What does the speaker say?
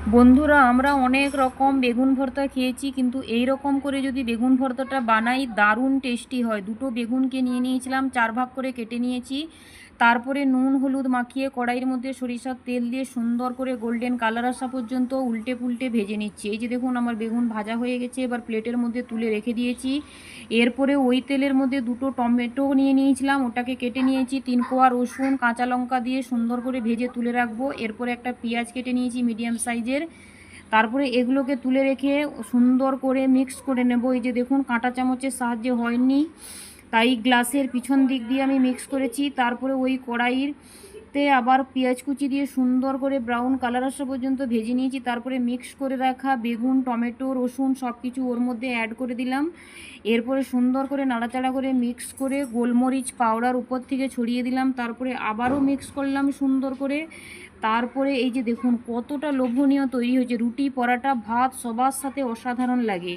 বন্ধুরা, আমরা অনেক রকম বেগুন ভর্তা খেয়েছি, কিন্তু এই রকম করে যদি বেগুন ভর্তাটা বানাই দারুণ টেস্টি হয়। দুটো বেগুনকে নিয়ে নিয়েছিলাম, 4 ভাগ করে কেটে নিয়েছি। তারপরে নুন হলুদ মাখিয়ে কড়াইয়ের মধ্যে সরিষার তেল দিয়ে সুন্দর করে গোল্ডেন কালার আসা পর্যন্ত উল্টে পুল্টে ভেজে নিচ্ছি। এই যে দেখুন, আমার বেগুন ভাজা হয়ে গেছে। এবার প্লেটের মধ্যে তুলে রেখে দিয়েছি। এরপরে ওই তেলের মধ্যে দুটো টমেটো নিয়ে নিয়েছিলাম, ওটাকে কেটে নিয়েছি। 3 কোয়া রসুন কাঁচা লঙ্কা দিয়ে সুন্দর করে ভেজে তুলে রাখবো। এরপরে একটা পেঁয়াজ কেটে নিয়েছি মিডিয়াম সাইজের। তারপরে এগুলোকে তুলে রেখে সুন্দর করে মিক্স করে নেব। এই যে দেখুন, কাঁটা চামচের সাহায্যে হয়নি, তাই গ্লাসের পিছন দিক দিয়ে আমি মিক্স করেছি। তারপরে ওই কড়াইতে আবার পেঁয়াজ কুচি দিয়ে সুন্দর করে ব্রাউন কালার আসা পর্যন্ত ভেজে নিয়েছি। তারপরে মিক্স করে রাখা বেগুন টমেটো রসুন সব কিছু ওর মধ্যে অ্যাড করে দিলাম। এরপরে সুন্দর করে নাড়াচাড়া করে মিক্স করে গোলমরিচ পাউডার উপর থেকে ছড়িয়ে দিলাম। তারপরে আবারও মিক্স করলাম সুন্দর করে। তারপরে এই যে দেখুন, কতটা লোভনীয় তৈরি হয়েছে। রুটি পরাটা ভাত সবার সাথে অসাধারণ লাগে।